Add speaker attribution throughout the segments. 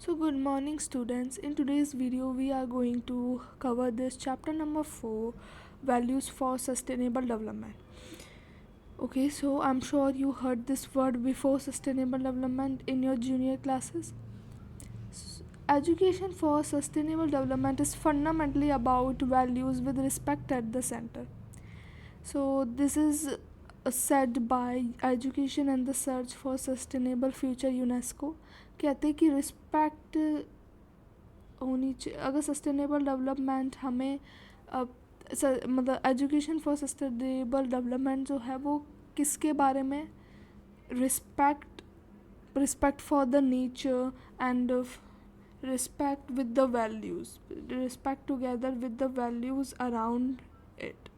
Speaker 1: So good morning students. In today's video we are going to cover this chapter number 4, values for sustainable development. Okay, so I'm sure you heard this word before, sustainable development, in your junior classes. Education for sustainable development is fundamentally about values with respect at the center. So this is said by Education and the Search for Sustainable Future UNESCO. कहते हैं कि respect होनी चाहिए अगर sustainable development हमें मतलब education for sustainable development जो है वो किसके बारे में respect for the nature and respect with the values respect together with the values around it.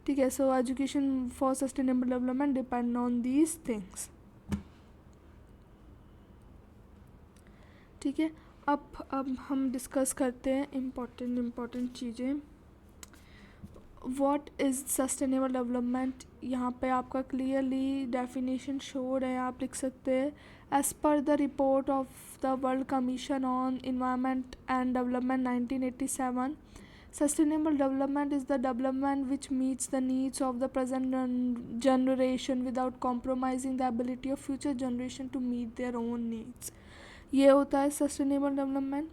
Speaker 1: ठीक है. So education for sustainable development depend on these things. ठीक है. अब हम डिस्कस करते हैं इम्पॉर्टेंट चीज़ें. What is sustainable development. यहाँ पे आपका क्लियरली डेफिनेशन शोर है, आप लिख सकते हैं. As per the report of the world commission on environment and development 1987, sustainable development is the development which meets the needs of the present generation without compromising the ability of future generation to meet their own needs. ये होता है sustainable development.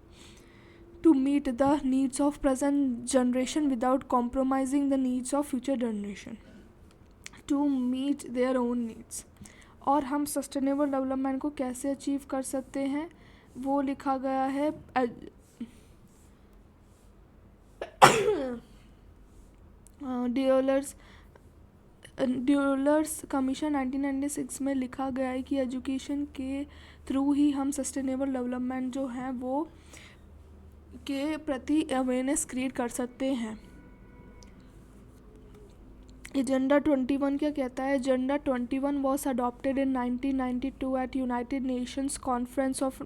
Speaker 1: To meet the needs of present generation without compromising the needs of future generation to meet their own needs. और हम sustainable development को कैसे achieve कर सकते हैं वो लिखा गया है ड्यूलर्स कमीशन 1996 में लिखा गया है कि एजुकेशन के थ्रू ही हम सस्टेनेबल डेवलपमेंट जो है वो के प्रति अवेयरनेस क्रिएट कर सकते हैं. एजेंडा 21 क्या कहता है. Agenda 21 was adopted in 1992 at United Nations conference of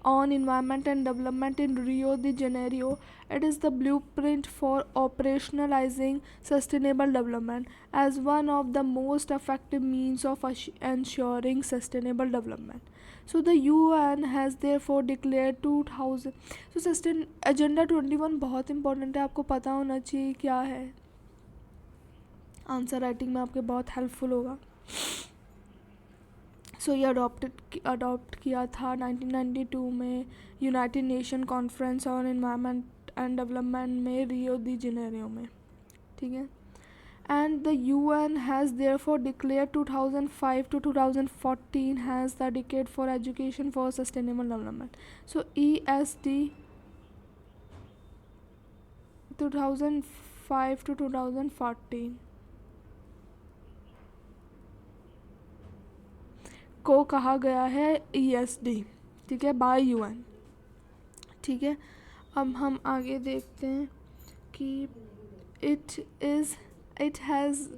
Speaker 1: on environment and development in Rio de Janeiro. It is the blueprint for operationalizing sustainable development as one of the most effective means of ensuring sustainable development. So the UN has therefore declared 2000. So Agenda 21 बहुत important है, आपको पता होना चाहिए क्या है. Answer writing में आपके बहुत हेल्पफुल होगा. सो ये अडॉप्ट किया था 1992 में United nation conference on environment and development में रियो दी जेनेरियो में. ठीक है. And the UN has therefore declare 2005 to 2014 has the decade for education for sustainable development. So ESD 2005 to 2014 को कहा गया है ESD. ठीक है, बाय UN. ठीक है. अब हम आगे देखते हैं कि it has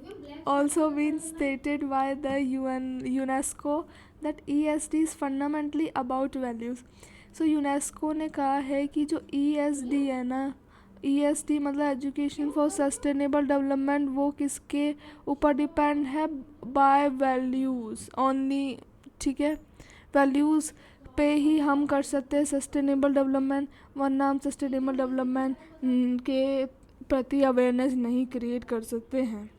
Speaker 1: also been stated by the UNESCO that ESD is fundamentally about values. So UNESCO ने कहा है कि जो ESD है ना, ESD मतलब एजुकेशन फॉर सस्टेनेबल डेवलपमेंट, वो किसके ऊपर डिपेंड है. By values only. ठीक है. वैल्यूज़ पे ही हम कर सकते हैं सस्टेनेबल डेवलपमेंट, वरना हम सस्टेनेबल डेवलपमेंट के प्रति अवेयरनेस नहीं क्रिएट कर सकते हैं.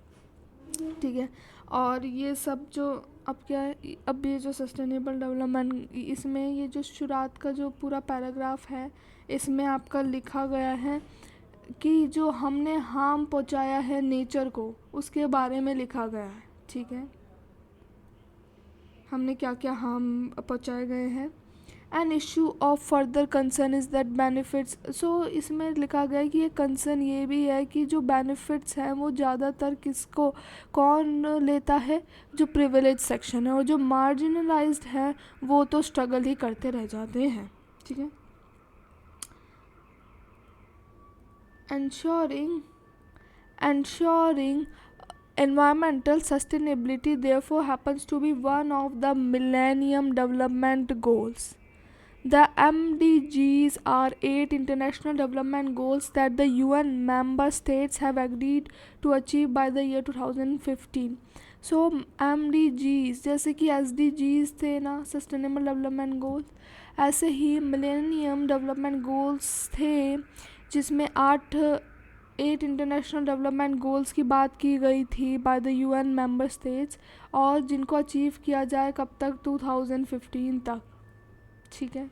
Speaker 1: ठीक है. और ये सब जो अब क्या है, अब ये जो सस्टेनेबल डेवलपमेंट, इसमें ये जो शुरुआत का जो पूरा पैराग्राफ है इसमें आपका लिखा गया है कि जो हमने हार्म पहुंचाया है नेचर को उसके बारे में लिखा गया है. ठीक है. हमने क्या क्या हार्म पहुंचाए गए हैं. An issue of further concern is that benefits. So इसमें लिखा गया है कि ये कंसर्न ये भी है कि जो बेनिफिट्स हैं वो ज़्यादातर किसको कौन लेता है, जो प्रिविलेज सेक्शन है, और जो मार्जिनलाइज्ड है वो तो स्ट्रगल ही करते रह जाते हैं. ठीक है. ensuring environmental sustainability therefore happens to be one of the Millennium Development Goals. The MDGs are 8 international development goals that the UN member states have agreed to achieve by the year 2015. So MDGs जैसे कि SDGs थे ना, sustainable development goals, ऐसे ही millennium development goals थे जिसमें 8 international development goals की बात की गई थी by the UN member states, और जिनको अचीव किया जाए कब तक, 2015 तक। ठीक है।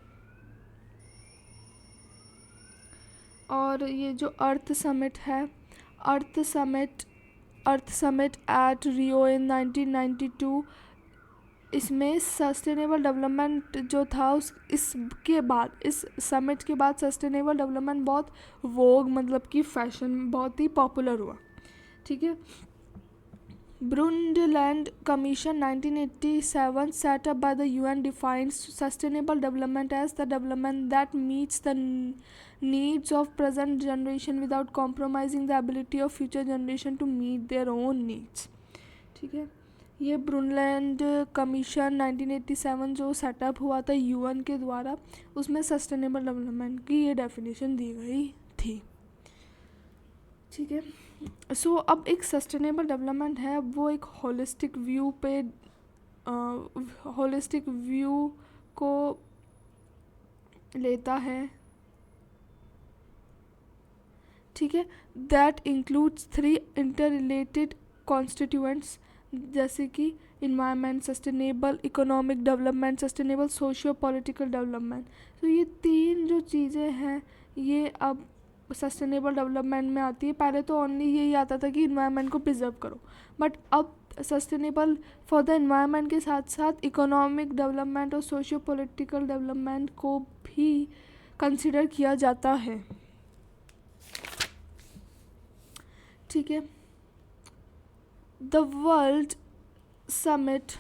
Speaker 1: और ये जो अर्थ समिट है, अर्थ समिट एट रियो इन 1992, इसमें सस्टेनेबल डेवलपमेंट जो था इसके बाद, इस समिट के बाद सस्टेनेबल डेवलपमेंट बहुत वोग, मतलब कि फैशन, बहुत ही पॉपुलर हुआ। ठीक है। Brundtland Commission 1987 set up by the UN defines sustainable development as the development that meets the needs of present generation without compromising the ability of future generation to meet their own needs। ठीक है। ये ब्रुनलैंड commission 1987 जो setup हुआ था UN के द्वारा, उसमें sustainable development की ये डेफिनेशन दी गई थी। ठीक है। सो अब एक सस्टेनेबल डेवलपमेंट है, वो एक होलिस्टिक व्यू को लेता है। ठीक है। दैट इंक्लूड्स 3 इंटररिलेटेड कॉन्स्टिट्यूएंट्स, जैसे कि environment, sustainable economic development, sustainable socio political development. तो ये 3 जो चीज़ें हैं ये अब सस्टेनेबल डेवलपमेंट में आती है। पहले तो ओनली यही आता था कि इन्वायरमेंट को प्रिजर्व करो, बट अब सस्टेनेबल फॉर द इन्वायरमेंट के साथ साथ इकोनॉमिक डेवलपमेंट और सोशियो पॉलिटिकल डेवलपमेंट को भी कंसिडर किया जाता है। ठीक है। The World Summit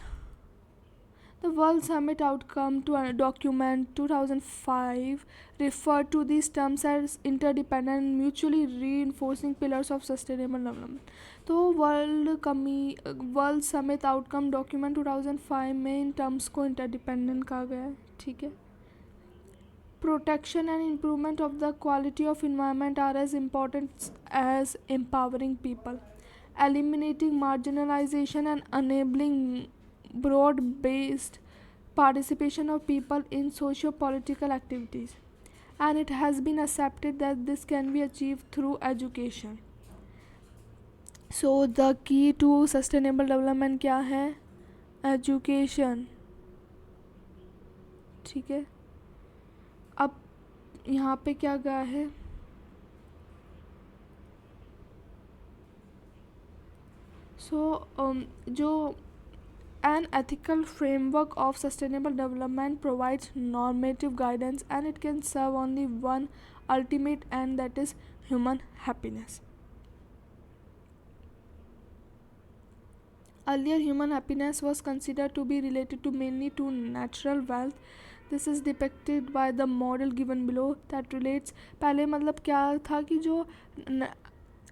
Speaker 1: outcome to a document 2005 referred to these terms as interdependent, mutually reinforcing pillars of sustainable development। तो वर्ल्ड समिट आउटकम डॉक्यूमेंट 2005 में इन टर्म्स को इंटरडिपेंडेंट कहा गया है। ठीक है। Protection and improvement of the quality of environment are as important as empowering people, eliminating marginalization and enabling broad-based participation of people in socio-political activities. And it has been accepted that this can be achieved through education. So the key to sustainable development क्या है? Education। ठीक है। अब यहाँ पे क्या गया है, जो an ethical framework of sustainable development provides normative guidance and it can serve only one ultimate end, that is human happiness. Earlier, human happiness was considered to be related to mainly to natural wealth. This is depicted by the model given below that relates, पहले मतलब क्या था कि जो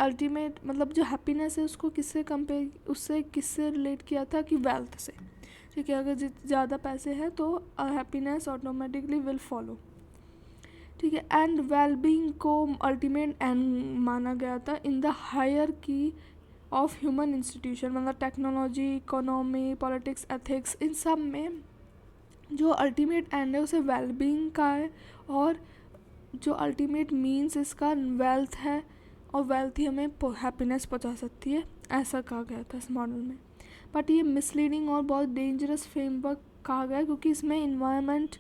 Speaker 1: ultimate मतलब जो happiness है उसको किससे रिलेट किया था कि वेल्थ से। ठीक है। अगर ज़्यादा पैसे हैं तो हैप्पीनेस ऑटोमेटिकली विल फॉलो। ठीक है। एंड वेलबींग को अल्टीमेट एंड माना गया था in the hierarchy of human institution, मतलब टेक्नोलॉजी, इकोनॉमी, पॉलिटिक्स, एथिक्स, इन सब में जो अल्टीमेट एंड है उसे वेलबींग का है, और जो अल्टीमेट मीन्स इसका वेल्थ है, और वेल्थ ही हमें हैप्पीनेस पहुंचा सकती है, ऐसा कहा गया था इस मॉडल में। बट ये मिसलीडिंग और बहुत डेंजरस फ्रेमवर्क कहा गया क्योंकि इसमें इन्वायरमेंट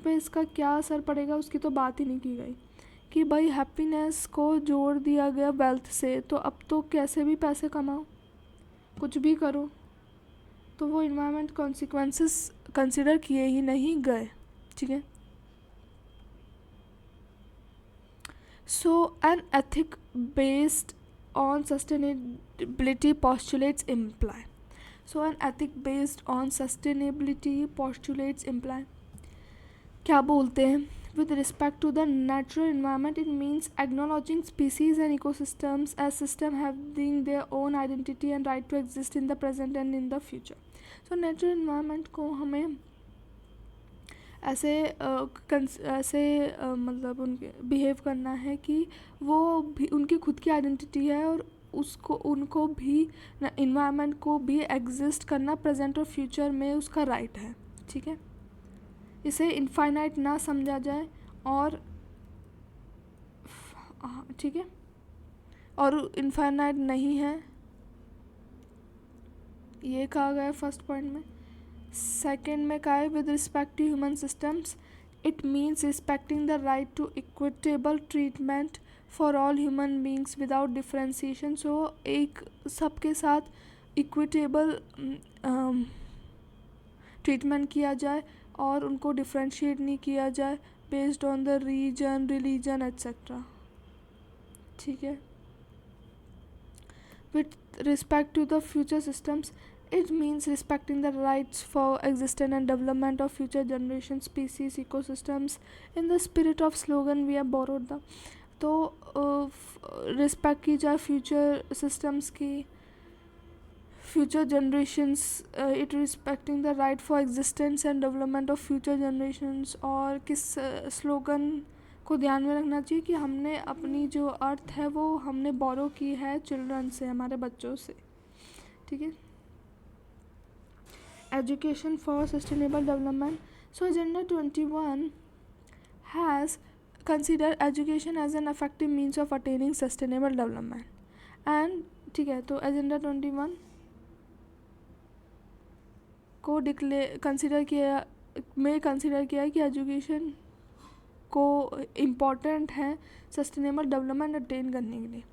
Speaker 1: पे इसका क्या असर पड़ेगा उसकी तो बात ही नहीं की गई कि भाई हैप्पीनेस को जोड़ दिया गया वेल्थ से, तो अब तो कैसे भी पैसे कमाओ, कुछ भी करो, तो वो इन्वायरमेंट कॉन्सिक्वेंसेस कंसिडर किए ही नहीं गए। ठीक है। So an ethic based on sustainability postulates imply. So an ethic based on sustainability postulates imply क्या बोलते हैं? With respect to the natural environment, it means acknowledging species and ecosystems as systems having their own identity and right to exist in the present and in the future. So natural environment को हमें ऐसे मतलब उनके behave करना है कि वो भी उनकी खुद की आइडेंटिटी है और उसको उनको भी इन्वायरमेंट को भी एग्जिस्ट करना प्रेजेंट और फ्यूचर में उसका राइट है। ठीक है, इसे इनफाइनाइट ना समझा जाए और ठीक है, और इनफाइनाइट नहीं है, ये कहा गया फर्स्ट पॉइंट में। सेकेंड में कहा है with respect to human systems it means respecting the right to equitable treatment for all human beings without differentiation. So एक सबके साथ इक्विटेबल ट्रीटमेंट किया जाए और उनको डिफ्रेंशिएट नहीं किया जाए based on the reason, religion etcetera. ठीक है, with respect to the future systems it means respecting the rights for existence and development of future generations, species, ecosystems in the spirit of slogan we have borrowed the। तो respect की जाए future systems की, future generations, it respecting the right for existence and development of future generations. और किस slogan को ध्यान में रखना चाहिए कि हमने अपनी जो अर्थ है वो हमने बोरो की है चिल्ड्रन से, हमारे बच्चों से। ठीक है, education for sustainable development. So agenda 21 has consider education as an effective means of attaining sustainable development and ठीक है, तो एजेंडा 21 को कंसिडर किया है कि एजुकेशन को इम्पॉर्टेंट है सस्टेनेबल डेवलपमेंट अटेन करने के लिए।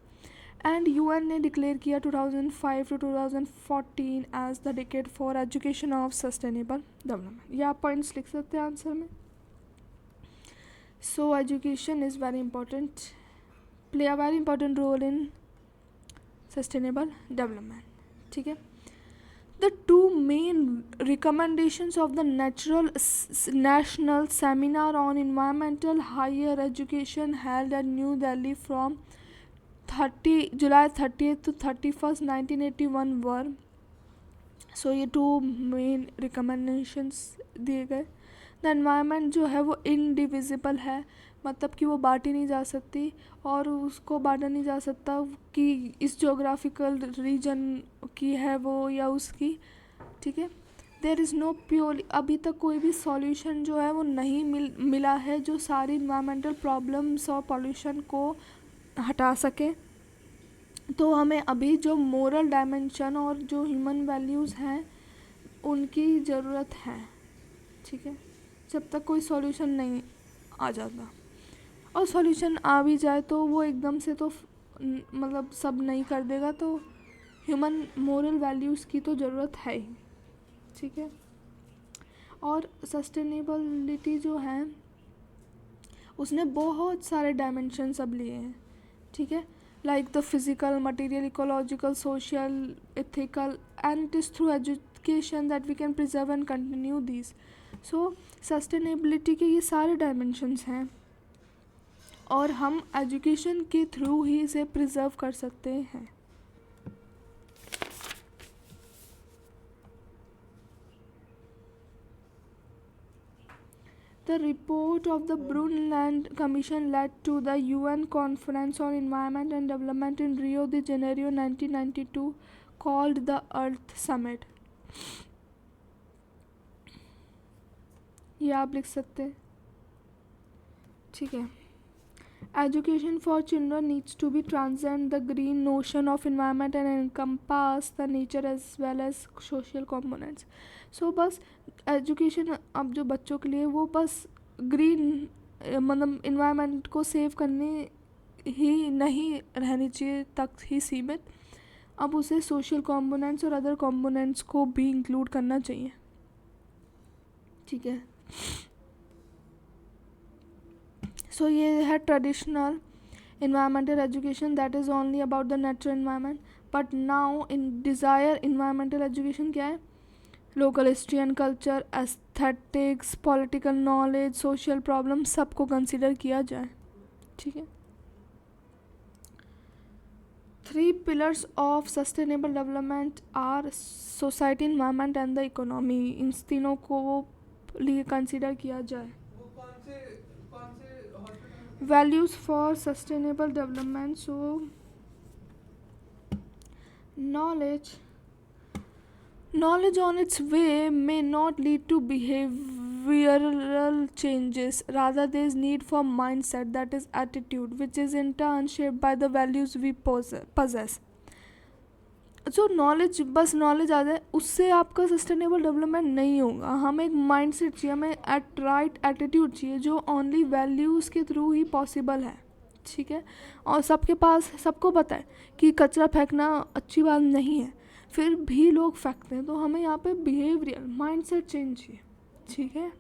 Speaker 1: एंड यूएन ने डिक्लेयर किया 2005 to 2014 as the decade for education of sustainable development. ये आप पॉइंट्स लिख सकते हैं आंसर में। So education is very important, play a very important role in sustainable development. ठीक है, the two main recommendations of the national seminar on environmental higher education held at New Delhi from July 30th to 31st 1981 were, so ये two main recommendations दिए गए। the environment जो है वो indivisible है, मतलब कि वो बांटी नहीं जा सकती और उसको बांटा नहीं जा सकता कि इस जोग्राफिकल रीजन की है वो या उसकी। ठीक है, देयर इज़ नो प्योर, अभी तक कोई भी सॉल्यूशन जो है वो नहीं मिला है जो सारी इन्वायरमेंटल प्रॉब्लम्स और पॉल्यूशन को हटा सके। तो हमें अभी जो मोरल डायमेंशन और जो ह्यूमन वैल्यूज़ हैं उनकी ज़रूरत है। ठीक है, जब तक कोई सॉल्यूशन नहीं आ जाता, और सॉल्यूशन आ भी जाए तो वो एकदम से तो मतलब सब नहीं कर देगा, तो ह्यूमन मोरल वैल्यूज़ की तो ज़रूरत है ही। ठीक है, और सस्टेनेबिलिटी जो है उसने बहुत सारे डायमेंशंस अब लिए हैं। ठीक है, like the physical, material, ecological, social, ethical, and it is through education that we can preserve and continue this. So sustainability के ये सारे डायमेंशंस हैं और हम एजुकेशन के थ्रू ही इसे प्रिजर्व कर सकते हैं। The report of the Brundtland Commission led to the UN Conference on Environment and Development in Rio de Janeiro 1992 called the Earth Summit। ये आप लिख सकते हैं। ठीक है, education for children needs to be transcend the green notion of environment and encompass the nature as well as social components। so बस education अब जो बच्चों के लिए वो बस ग्रीन मतलब इन्वायरमेंट को सेव करने ही नहीं रहनी चाहिए तक ही सीमित, अब उसे सोशल कंपोनेंट्स और अदर कंपोनेंट्स को भी इंक्लूड करना चाहिए। ठीक है, सो ये है traditional environmental education that is only about the natural environment, but now in desire environmental education क्या है, local history and culture, aesthetics, political knowledge, social problems सबको consider किया जाए। ठीक है, 3 pillars of sustainable development are society, environment and the economy। इन तीनों को लिए कंसिडर किया जाए। Values for sustainable development, so Knowledge Knowledge on its way may not lead to behavioral changes. Rather, there is need for mindset, that is attitude, which is in turn shaped by the values we possess. जो knowledge, बस knowledge आ जाए उससे आपका sustainable development नहीं होगा. हमें एक mindset चाहिए, हमें राइट एटीट्यूड चाहिए जो ओनली वैल्यूज़ के थ्रू ही पॉसिबल है. ठीक है. और सबके पास, सबको पता है कि कचरा फेंकना अच्छी बात नहीं है, फिर भी लोग फेंकते हैं. तो हमें यहाँ पे बिहेवियरल माइंडसेट चेंज चाहिए. ठीक है.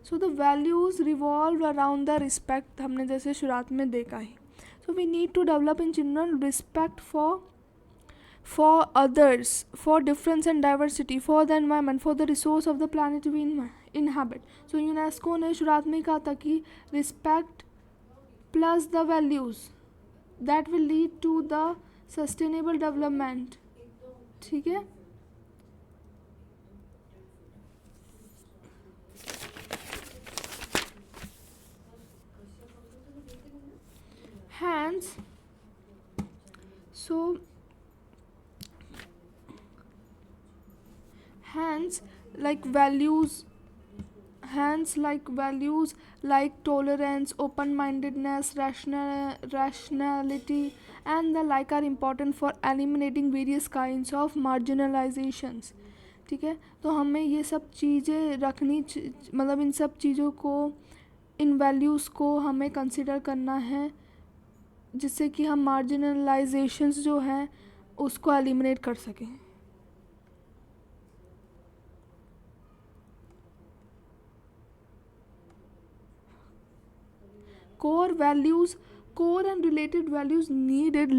Speaker 1: So the values revolve around the respect. हमने जैसे शुरुआत में देखा ही. So we need to develop in children respect for others, for difference and diversity, for the environment, for the resource of the planet we inhabit. So UNESCO ने शुरुआत में कहा था कि respect plus the values that will lead to the sustainable development. ठीक है. Hence, like values like tolerance, open-mindedness, rationality and the like are important for eliminating various kinds of marginalizations. ठीक है. तो हमें ये सब चीज़ें रखनी, मतलब इन सब चीज़ों को, इन वैल्यूज़ को हमें कंसिडर करना है जिससे कि हम मार्जिनलाइजेशंस जो हैं उसको एलिमिनेट कर सकें. core and related values needed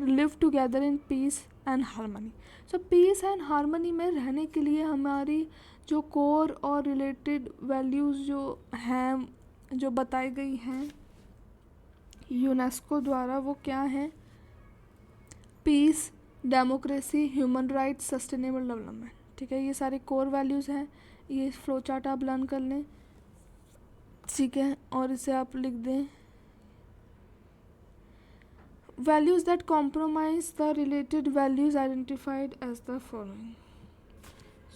Speaker 1: live together in peace and harmony. So peace and harmony में रहने के लिए हमारी जो core और related values जो हैं, जो बताई गई हैं यूनेस्को द्वारा, वो क्या है? Peace, democracy, human rights, sustainable development. ठीक है. ये सारे कोर वैल्यूज़ हैं. ये फ्लो चार्ट आप लर्न कर लें. ठीक है. और इसे आप लिख दें. Values that compromise the related values identified as the following.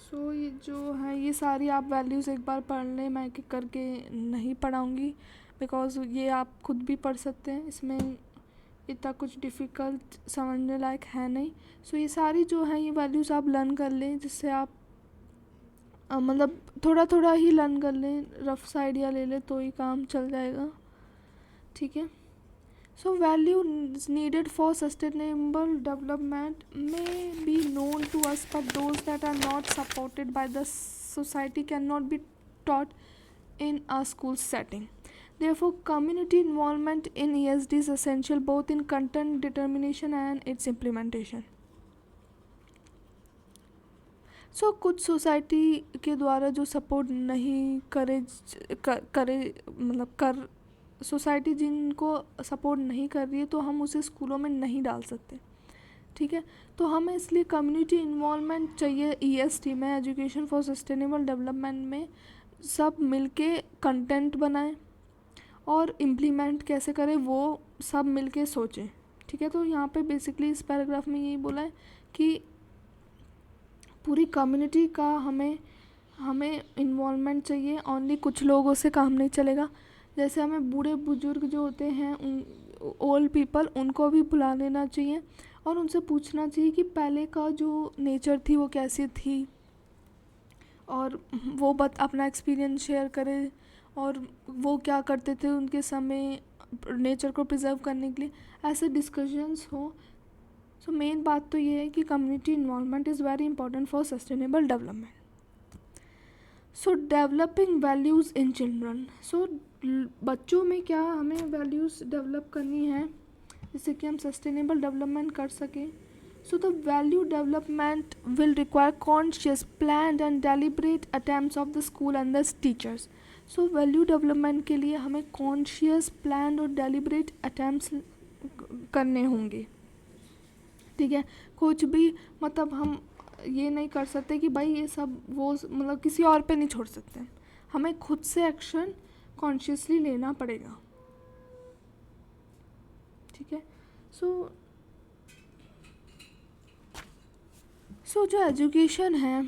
Speaker 1: So ये जो है, ये सारी आप वैल्यूज़ एक बार पढ़ लें. मैं एक करके नहीं पढ़ाऊँगी बिकॉज ये आप खुद भी पढ़ सकते हैं. इसमें इतना कुछ डिफ़िकल्ट समझने लायक है नहीं. सो ये सारी जो है ये वैल्यूज़ आप लर्न कर लें, जिससे आप मतलब थोड़ा थोड़ा ही लर्न कर लें, रफ सा आइडिया ले लें तो ही काम चल जाएगा. ठीक है. So values needed for sustainable development may be known to us, but those that are not supported by the society can not be taught in a school setting. Therefore, community involvement in ESD is essential both in content determination and its implementation. So, कुछ society के द्वारा जो support नहीं करे मतलब कर society जिनको support नहीं कर रही है तो हम उसे स्कूलों में नहीं डाल सकते. ठीक है. तो हमें इसलिए कम्युनिटी इन्वॉल्वमेंट चाहिए ESD में, एजुकेशन फॉर सस्टेनेबल डेवलपमेंट में. सब मिलके कंटेंट बनाएं और इम्प्लीमेंट कैसे करें वो सब मिलके सोचें. ठीक है. तो यहाँ पे बेसिकली इस पैराग्राफ में यही बोला है कि पूरी कम्युनिटी का हमें इन्वॉल्वमेंट चाहिए. ओनली कुछ लोगों से काम नहीं चलेगा. जैसे हमें बूढ़े बुजुर्ग जो होते हैं, ओल्ड पीपल, उनको भी बुला लेना चाहिए और उनसे पूछना चाहिए कि पहले का जो नेचर थी वो कैसी थी, और वो अपना एक्सपीरियंस शेयर करें और वो क्या करते थे उनके समय नेचर को प्रिजर्व करने के लिए. ऐसे डिस्कशंस हो. सो मेन बात तो ये है कि community involvement is very important for sustainable development. So developing values in children. So बच्चों में क्या हमें वैल्यूज़ डेवलप करनी है जिससे कि हम सस्टेनेबल डेवलपमेंट कर सकें. So the value development will require conscious, planned and deliberate attempts of the school and the teachers. So value development के लिए हमें conscious, planned और deliberate attempts करने होंगे. ठीक है. कुछ भी मतलब हम ये नहीं कर सकते कि भाई ये सब वो मतलब किसी और पे नहीं छोड़ सकते. हमें खुद से एक्शन कॉन्शियसली लेना पड़ेगा, ठीक है। सो जो एजुकेशन है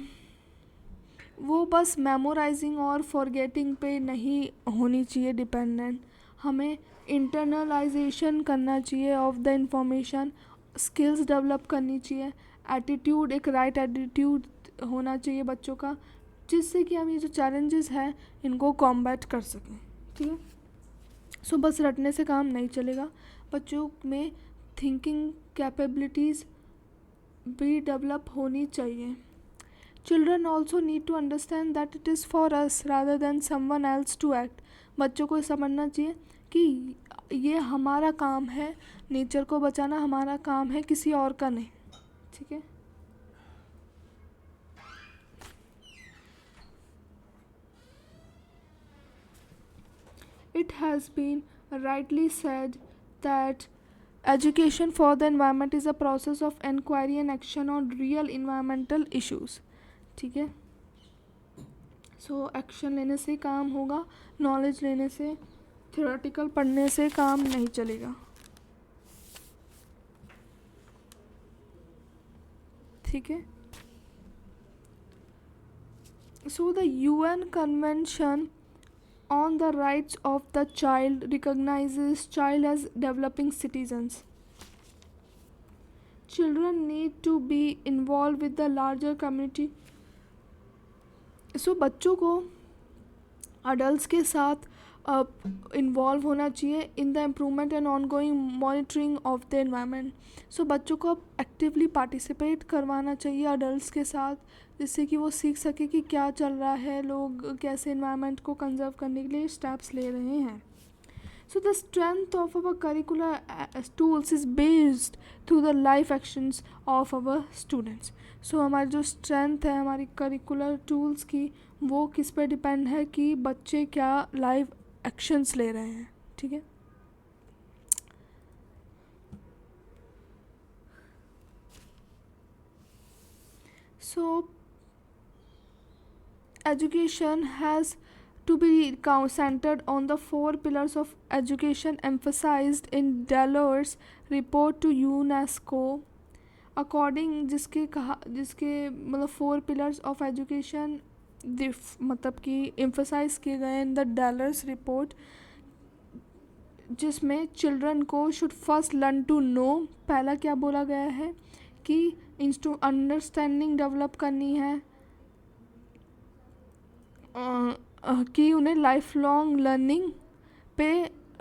Speaker 1: वो बस मेमोराइजिंग और फॉरगेटिंग पे नहीं होनी चाहिए डिपेंडेंट, हमें इंटरनलाइजेशन करना चाहिए of the information, skills develop करनी चाहिए, एटीट्यूड, एक राइट एटीट्यूड होना चाहिए बच्चों का, जिससे कि हम ये जो चैलेंजेस हैं इनको कॉम्बैट कर सकें, ठीक है। सो बस रटने से काम नहीं चलेगा, बच्चों में थिंकिंग कैपेबिलिटीज़ भी डेवलप होनी चाहिए। Children also need to understand that it is for us rather than someone else to act. बच्चों को समझना चाहिए कि ये हमारा काम है, नेचर को बचाना हमारा काम है, किसी और का नहीं, ठीक है। It has been rightly said that education for the environment is a process of inquiry and action on real environmental issues, ठीक है। सो एक्शन लेने से काम होगा, नॉलेज लेने से, थ्योरेटिकल पढ़ने से काम नहीं चलेगा, ठीक है। So the UN convention on the rights of the child recognizes child as developing citizens. Children need to be involved with the larger community. So बच्चों को adults के साथ इन्वॉल्व होना चाहिए in the improvement and ongoing monitoring of the environment. So बच्चों को actively participate करवाना चाहिए अडल्ट्स के साथ, जिससे कि वो सीख सके कि क्या चल रहा है, लोग कैसे एनवायरनमेंट को कंजर्व करने के लिए स्टेप्स ले रहे हैं। So the strength of our curricular tools is based through the life actions of our students. So हमारी जो स्ट्रेंथ है हमारी करिकुलर टूल्स की, वो किस पे डिपेंड है कि बच्चे क्या लाइव एक्शंस ले रहे हैं, ठीक है। सो education has to be centered on the 4 pillars of education emphasized in Delors report to UNESCO according जिसके मतलब 4 pillars of education मतलब कि एम्फसाइज किए गए इन द डेलर्स रिपोर्ट, जिसमें चिल्ड्रन को should first learn to know. पहला क्या बोला गया है कि अंडरस्टैंडिंग डेवलप करनी है, कि उन्हें लाइफ लॉन्ग लर्निंग पे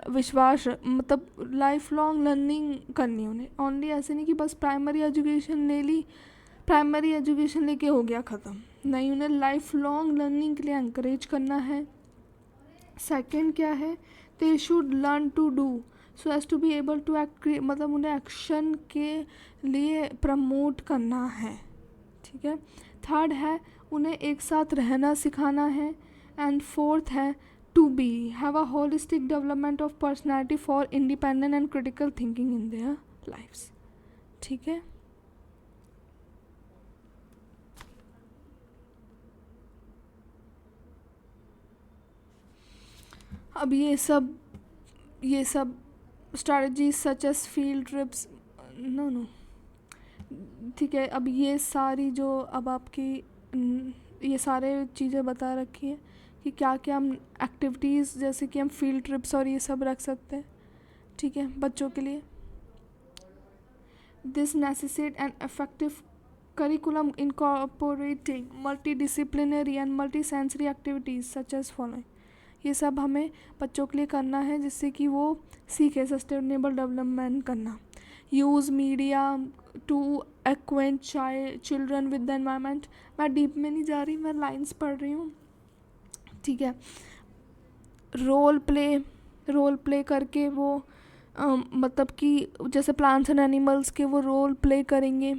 Speaker 1: विश्वास, मतलब लाइफ लॉन्ग लर्निंग करनी है उन्हें, ओनली ऐसे नहीं कि बस प्राइमरी एजुकेशन ले ली, प्राइमरी एजुकेशन लेके हो गया ख़त्म, नहीं, उन्हें लाइफ लॉन्ग लर्निंग के लिए encourage करना है। सेकंड क्या है, they should learn to do so as to be able to act, मतलब उन्हें एक्शन के लिए प्रमोट करना है, ठीक है। थर्ड है उन्हें एक साथ रहना सिखाना है, एंड फोर्थ है to be have a holistic development of personality for independent and critical thinking in their lifes, ठीक है। अब ये सब strategies such as field trips, no ठीक है। अब ये सारी जो अब आपकी ये सारे चीज़ें बता रखी हैं कि क्या क्या हम एक्टिविटीज़ जैसे कि हम फील्ड ट्रिप्स और ये सब रख सकते हैं, ठीक है, बच्चों के लिए। This necessitate an effective curriculum incorporating multidisciplinary and multi sensory activities such as following. ये सब हमें बच्चों के लिए करना है जिससे कि वो सीखे सस्टेनेबल डेवलपमेंट करना। Use media to acquaint children with the environment. मैं डीप में नहीं जा रही, मैं लाइंस पढ़ रही हूँ, ठीक है। रोल प्ले करके वो मतलब कि जैसे प्लांट्स एंड एनिमल्स के वो रोल प्ले करेंगे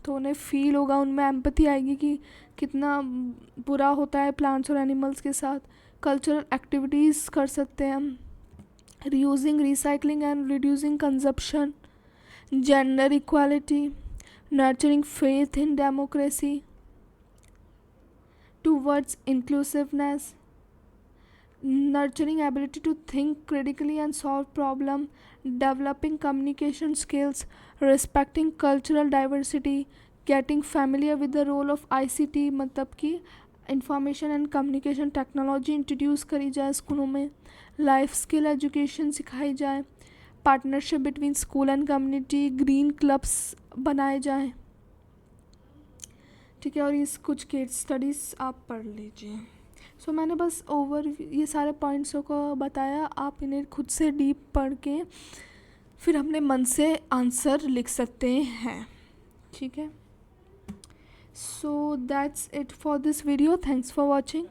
Speaker 1: तो उन्हें फील होगा, उनमें एम्पैथी आएगी कि कितना बुरा होता है प्लांट्स और एनिमल्स के साथ। कल्चरल एक्टिविटीज़ कर सकते हैं हम, reusing, recycling and reducing consumption, gender equality, nurturing faith in democracy towards inclusiveness, nurturing ability to think critically and solve problem, developing communication skills, respecting cultural diversity, getting familiar with the role of ICT, मतलब कि information and communication technology introduce करी जाए स्कूलों में, life skill education सिखाई जाए, partnership between school and community, green clubs बनाए जाएं, ठीक है। और इस कुछ केस स्टडीज़ आप पढ़ लीजिए। सो मैंने बस ये सारे पॉइंट्सों को बताया, आप इन्हें खुद से डीप पढ़ के फिर अपने मन से आंसर लिख सकते हैं, ठीक है। So that's it for this video, thanks for watching.